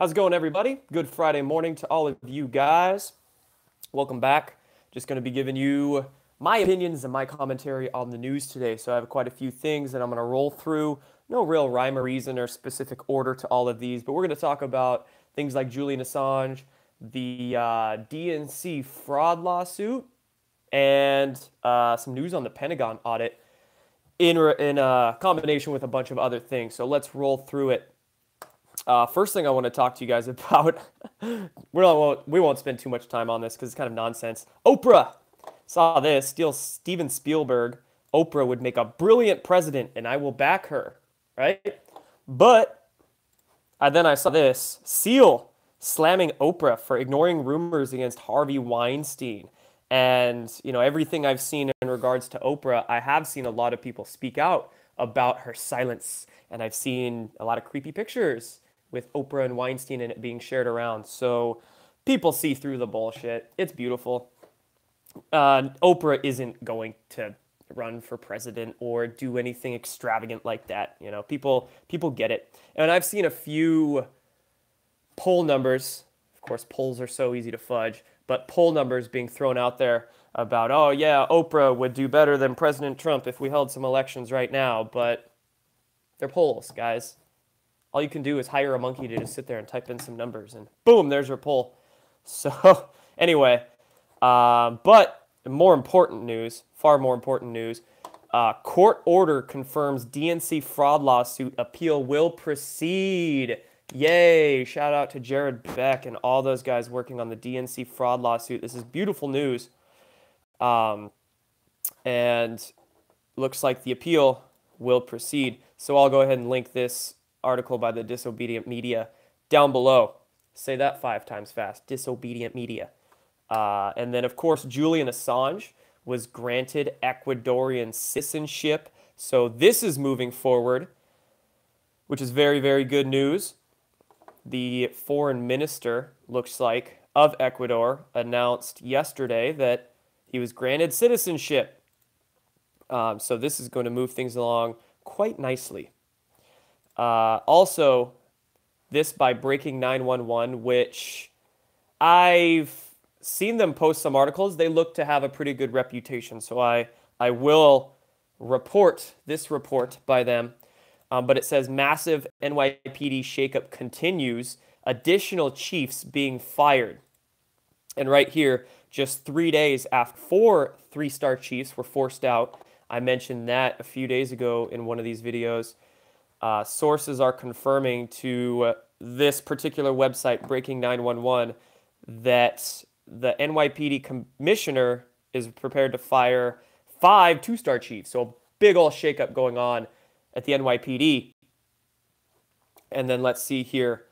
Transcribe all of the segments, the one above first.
How's it going, everybody? Good Friday morning to all of you guys. Welcome back. Just going to be giving you my opinions and my commentary on the news today. So I have quite a few things that I'm going to roll through. No real rhyme or reason or specific order to all of these, but we're going to talk about things like Julian Assange, the DNC fraud lawsuit, and some news on the Pentagon audit in combination with a bunch of other things. So let's roll through it. First thing I want to talk to you guys about, we won't spend too much time on this because it's kind of nonsense. Oprah! Saw this, Steven Spielberg, Oprah would make a brilliant president and I will back her, right? But then I saw this, Seal slamming Oprah for ignoring rumors against Harvey Weinstein. And, you know, everything I've seen in regards to Oprah, I have seen a lot of people speak out about her silence. And I've seen a lot of creepy pictures with Oprah and Weinstein and it being shared around. So people see through the bullshit. It's beautiful. Oprah isn't going to run for president or do anything extravagant like that. You know, people get it. And I've seen a few poll numbers. Of course, polls are so easy to fudge, but poll numbers being thrown out there about, oh yeah, Oprah would do better than President Trump if we held some elections right now. But they're polls, guys. All you can do is hire a monkey to just sit there and type in some numbers, and boom, there's your poll. So anyway, but more important news, far more important news, court order confirms DNC fraud lawsuit appeal will proceed. Yay! Shout out to Jared Beck and all those guys working on the DNC fraud lawsuit. This is beautiful news. And looks like the appeal will proceed. So I'll go ahead and link this article by the Disobedient Media down below. Say that 5 times fast. Disobedient Media. And then, of course, Julian Assange was granted Ecuadorian citizenship. So this is moving forward, which is very, very good news. The foreign minister, looks like, of Ecuador announced yesterday that he was granted citizenship. So this is going to move things along quite nicely. Also, this by Breaking 911, which I've seen them post some articles. They look to have a pretty good reputation, so I will report this report by them. But it says massive NYPD shakeup continues, additional chiefs being fired. And right here, just 3 days after 4 3-star chiefs were forced out. I mentioned that a few days ago in one of these videos. Sources are confirming to this particular website, Breaking 911, that the NYPD commissioner is prepared to fire 5 2-star chiefs. So a big ol' shakeup going on at the NYPD. And then let's see here.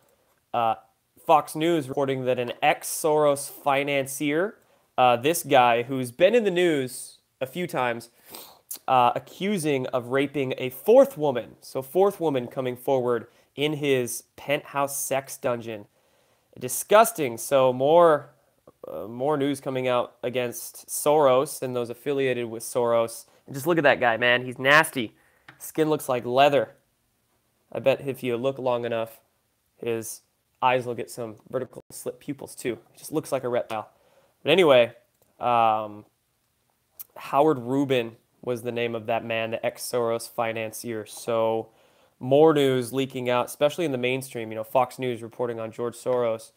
Fox News reporting that an ex-Soros financier, this guy who's been in the news a few times, accusing of raping a 4th woman. So 4th woman coming forward in his penthouse sex dungeon. Disgusting. So more news coming out against Soros and those affiliated with Soros. And just look at that guy, man. He's nasty. Skin looks like leather. I bet if you look long enough, his eyes will get some vertical slit pupils too. He just looks like a reptile. But anyway, Howard Rubin was the name of that man, the ex-Soros financier. So more news leaking out, especially in the mainstream. You know, Fox News reporting on George Soros.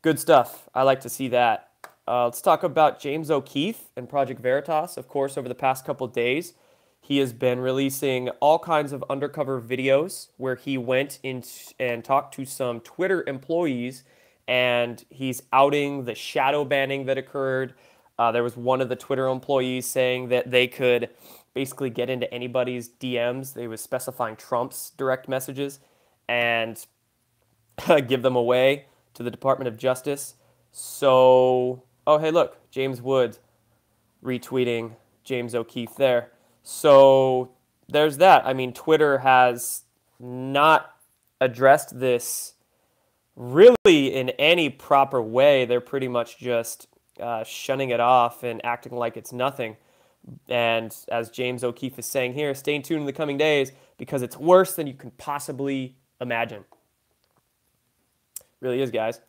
Good stuff. I like to see that. Let's talk about James O'Keefe and Project Veritas. Of course, over the past couple of days, he has been releasing all kinds of undercover videos where he went in and talked to some Twitter employees, and he's outing the shadow banning that occurred. There was one of the Twitter employees saying that they could basically get into anybody's DMs. They was specifying Trump's direct messages and give them away to the Department of Justice. So, oh, hey, look, James Woods retweeting James O'Keefe there. So there's that. I mean, Twitter has not addressed this really in any proper way. They're pretty much just shunning it off and acting like it's nothing. And as James O'Keefe is saying here, stay tuned in the coming days because it's worse than you can possibly imagine. Really is, guys.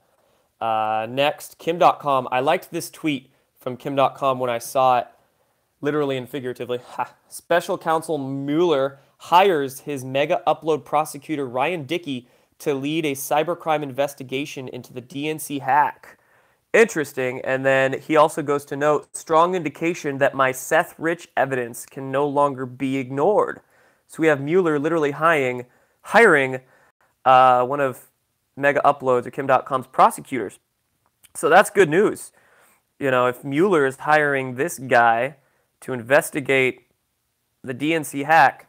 Next, Kim.com. I liked this tweet from Kim.com when I saw it, literally and figuratively. Special Counsel Mueller hires his mega upload prosecutor Ryan Dickey to lead a cybercrime investigation into the DNC hack. Interesting. And then he also goes to note, strong indication that my Seth Rich evidence can no longer be ignored. So we have Mueller literally hiring one of Mega Uploads or Kim.com's prosecutors. So that's good news. You know, if Mueller is hiring this guy to investigate the DNC hack,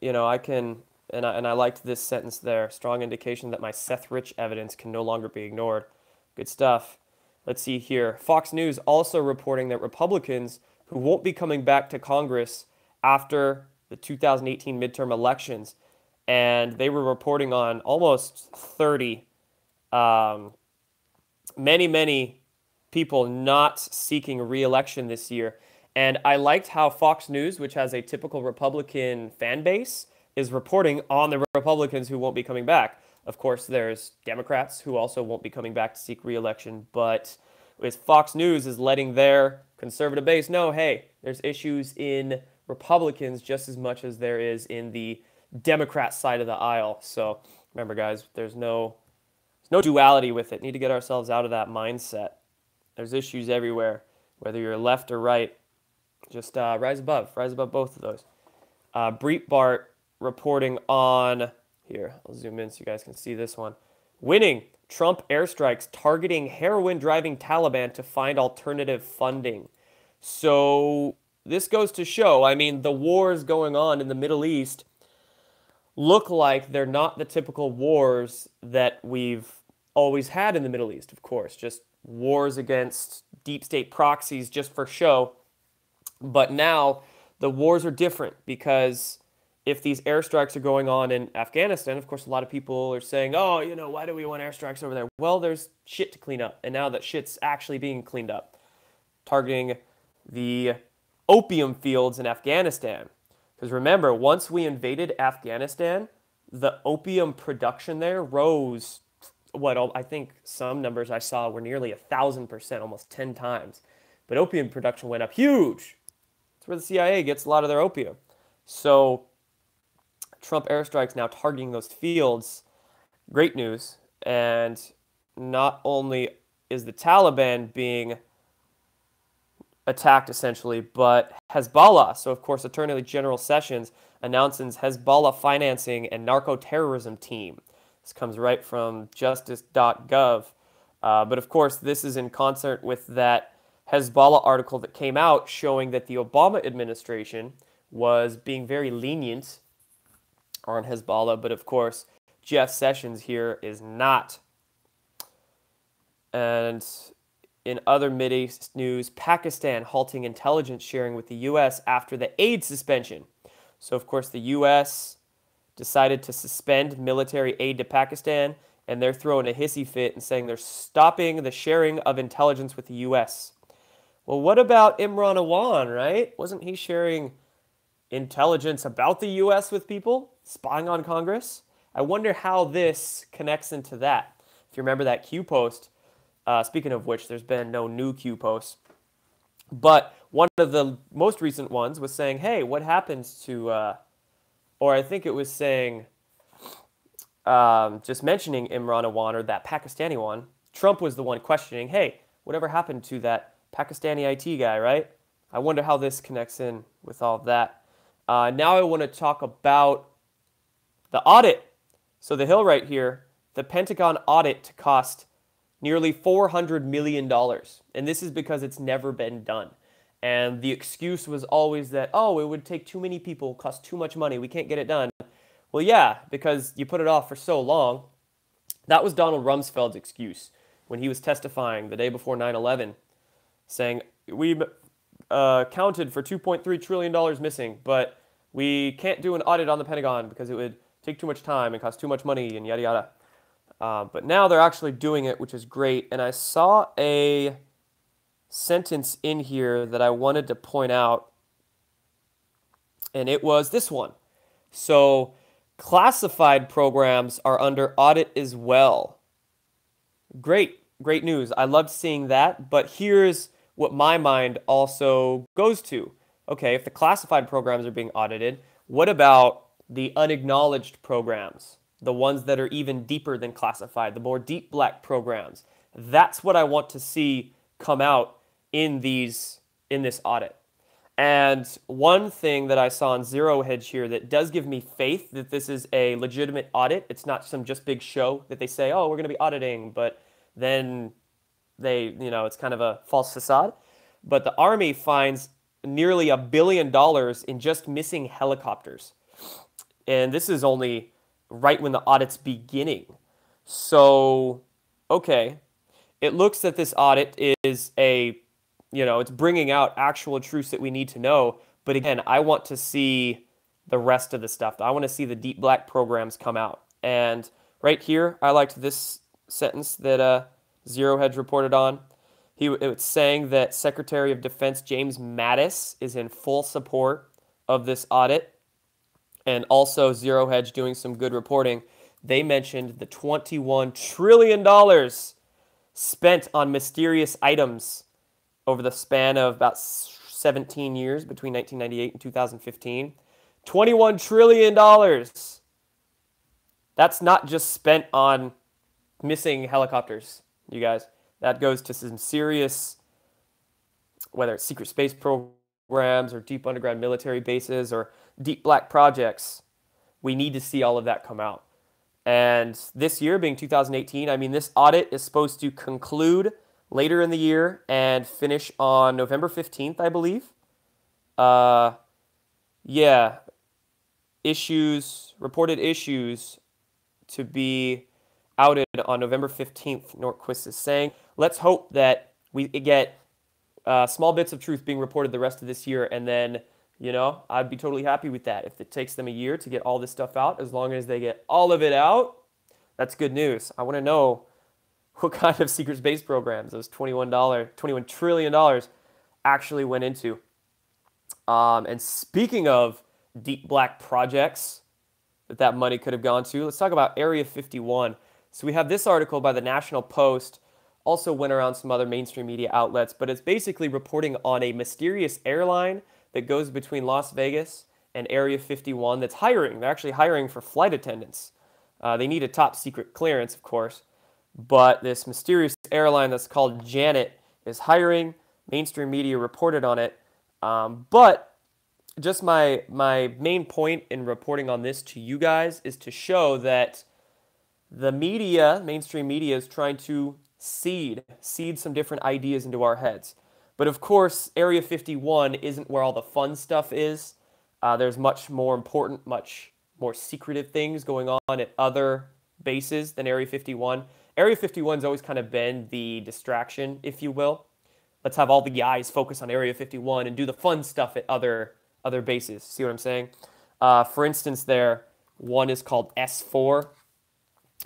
you know, I can, and I liked this sentence there, strong indication that my Seth Rich evidence can no longer be ignored. Good stuff. Let's see here. Fox News also reporting that Republicans who won't be coming back to Congress after the 2018 midterm elections, and they were reporting on almost 30, many people not seeking re-election this year. And I liked how Fox News, which has a typical Republican fan base, is reporting on the Republicans who won't be coming back. Of course, there's Democrats who also won't be coming back to seek re-election, but Fox News is letting their conservative base know, hey, there's issues in Republicans just as much as there is in the Democrat side of the aisle. So remember, guys, there's no duality with it. Need to get ourselves out of that mindset. There's issues everywhere, whether you're left or right. Just rise above both of those. Breitbart reporting on, here, I'll zoom in so you guys can see this one. Winning, Trump airstrikes targeting heroin-driving Taliban to find alternative funding. So this goes to show, I mean, the wars going on in the Middle East look like they're not the typical wars that we've always had in the Middle East, of course. Just wars against deep state proxies just for show. But now the wars are different because if these airstrikes are going on in Afghanistan, of course, a lot of people are saying, oh, you know, why do we want airstrikes over there? Well, there's shit to clean up. And now that shit's actually being cleaned up, targeting the opium fields in Afghanistan. Because remember, once we invaded Afghanistan, the opium production there rose, I think some numbers I saw were nearly 1,000%, almost 10 times. But opium production went up huge. That's where the CIA gets a lot of their opium. So Trump airstrikes now targeting those fields. Great news. And not only is the Taliban being attacked essentially, but Hezbollah. So of course, Attorney General Sessions announces Hezbollah financing and narco-terrorism team. This comes right from justice.gov. But of course, this is in concert with that Hezbollah article that came out showing that the Obama administration was being very lenient on Hezbollah. But of course, Jeff Sessions here is not. And in other Mideast news, Pakistan halting intelligence sharing with the U.S. after the aid suspension. So, of course, the U.S. decided to suspend military aid to Pakistan, and they're throwing a hissy fit and saying they're stopping the sharing of intelligence with the U.S. Well, what about Imran Awan, right? Wasn't he sharing intelligence about the U.S. with people, spying on Congress? I wonder how this connects into that. If you remember that Q post, speaking of which, there's been no new Q posts. But one of the most recent ones was saying, hey, what happens to, or I think it was saying, just mentioning Imran Awan, or that Pakistani one. Trump was the one questioning, hey, whatever happened to that Pakistani IT guy, right? I wonder how this connects in with all of that. Now I want to talk about the audit. So the Hill right here, the Pentagon audit to cost nearly $400 million. And this is because it's never been done. And the excuse was always that, oh, it would take too many people, cost too much money, we can't get it done. Well, yeah, because you put it off for so long. That was Donald Rumsfeld's excuse when he was testifying the day before 9/11, saying, we counted for $2.3 trillion missing, but we can't do an audit on the Pentagon because it would take too much time and cost too much money and yada yada. But now they're actually doing it, which is great. And I saw a sentence in here that I wanted to point out, and it was this one. So classified programs are under audit as well. Great, great news. I loved seeing that, but here's what my mind also goes to. Okay, if the classified programs are being audited, what about the unacknowledged programs? The ones that are even deeper than classified, the more deep black programs. That's what I want to see come out in this audit. And one thing that I saw on Zero Hedge here that does give me faith that this is a legitimate audit. It's not some just big show that they say, oh, we're going to be auditing, but then it's kind of a false facade. But the Army finds nearly $1 billion in just missing helicopters. And this is only right when the audit's beginning. So, okay, it looks that this audit is it's bringing out actual truths that we need to know. But again, I want to see the rest of the stuff. I want to see the deep black programs come out. And right here, I liked this sentence that Zero Hedge reported on. It's saying that Secretary of Defense James Mattis is in full support of this audit. And also Zero Hedge doing some good reporting. They mentioned the $21 trillion spent on mysterious items over the span of about 17 years between 1998 and 2015. $21 trillion. That's not just spent on missing helicopters, you guys. That goes to some serious, whether it's secret space programs or deep underground military bases or deep black projects. We need to see all of that come out. And this year, being 2018, I mean, this audit is supposed to conclude later in the year and finish on November 15th, I believe. Reported issues to be outed on November 15th, Nordquist is saying. Let's hope that we get small bits of truth being reported the rest of this year, and then, I'd be totally happy with that. If it takes them a year to get all this stuff out, as long as they get all of it out, that's good news. I want to know what kind of secret space programs those $21 trillion actually went into. And speaking of deep black projects that money could have gone to, let's talk about Area 51. So we have this article by the National Post, also went around some other mainstream media outlets, but it's basically reporting on a mysterious airline that goes between Las Vegas and Area 51 that's hiring. They're actually hiring for flight attendants. They need a top secret clearance, of course. But this mysterious airline that's called Janet is hiring. Mainstream media reported on it. But just my main point in reporting on this to you guys is to show that the media, mainstream media, is trying to seed some different ideas into our heads. But of course, Area 51 isn't where all the fun stuff is. There's much more important, much more secretive things going on at other bases than Area 51. Area 51's always kind of been the distraction, if you will. Let's have all the eyes focus on Area 51 and do the fun stuff at other bases. See what I'm saying? For instance, one is called S4.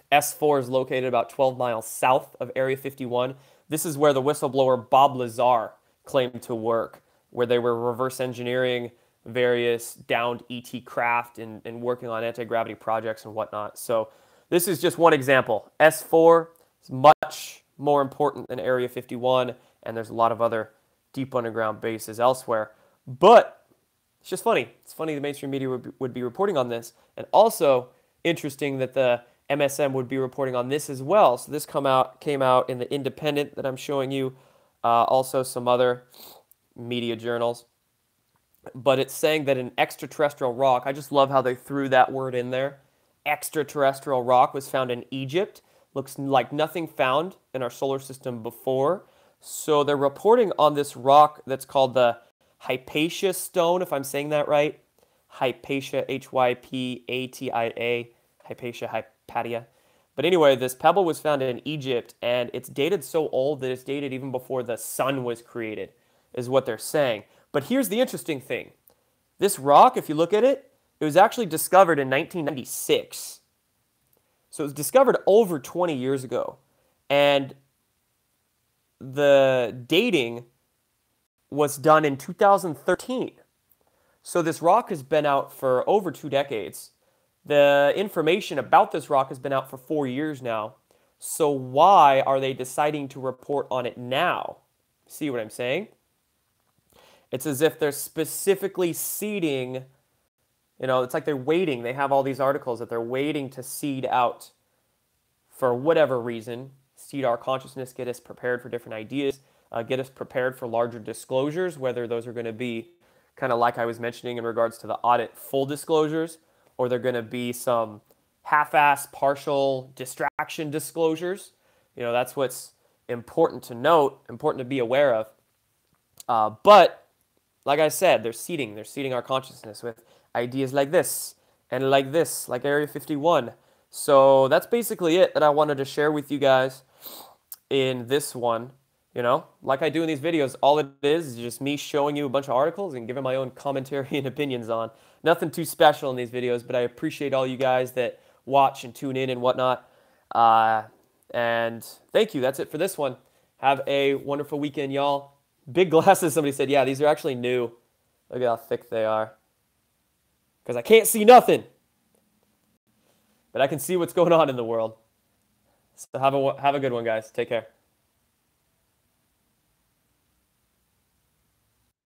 S4 is located about 12 miles south of Area 51. This is where the whistleblower Bob Lazar claimed to work, where they were reverse engineering various downed ET craft and working on anti-gravity projects and whatnot. So this is just one example. S4 is much more important than Area 51, and there's a lot of other deep underground bases elsewhere. But it's just funny. It's funny the mainstream media would be reporting on this, and interesting that the MSM would be reporting on this as well. So this came out in the Independent that I'm showing you, also some other media journals. But it's saying that an extraterrestrial rock, I just love how they threw that word in there. Extraterrestrial rock was found in Egypt. Looks like nothing found in our solar system before. So they're reporting on this rock that's called the Hypatia stone, if I'm saying that right. Hypatia, Hypatia, Hypatia. But anyway, this pebble was found in Egypt, and it's dated so old that it's dated even before the sun was created, is what they're saying. But here's the interesting thing. This rock, if you look at it, it was actually discovered in 1996. So it was discovered over 20 years ago. And the dating was done in 2013. So this rock has been out for over 2 decades. The information about this rock has been out for 4 years now. So why are they deciding to report on it now? See what I'm saying? It's as if they're specifically seeding, it's like they're waiting. They have all these articles that they're waiting to seed out for whatever reason. Seed our consciousness, get us prepared for different ideas, get us prepared for larger disclosures, whether those are going to be kind of like I was mentioning in regards to the audit full disclosures, or they're going to be some half-ass partial distraction disclosures. That's what's important to note, important to be aware of. But like I said, they're seeding our consciousness with ideas like this and like this, like Area 51. So that's basically it that I wanted to share with you guys in this one. Like I do in these videos, all it is just me showing you a bunch of articles and giving my own commentary and opinions on. Nothing too special in these videos, but I appreciate all you guys that watch and tune in and whatnot. And thank you. That's it for this one. Have a wonderful weekend, y'all. Big glasses, somebody said. Yeah, these are actually new. Look at how thick they are. Because I can't see nothing. But I can see what's going on in the world. So have a good one, guys. Take care.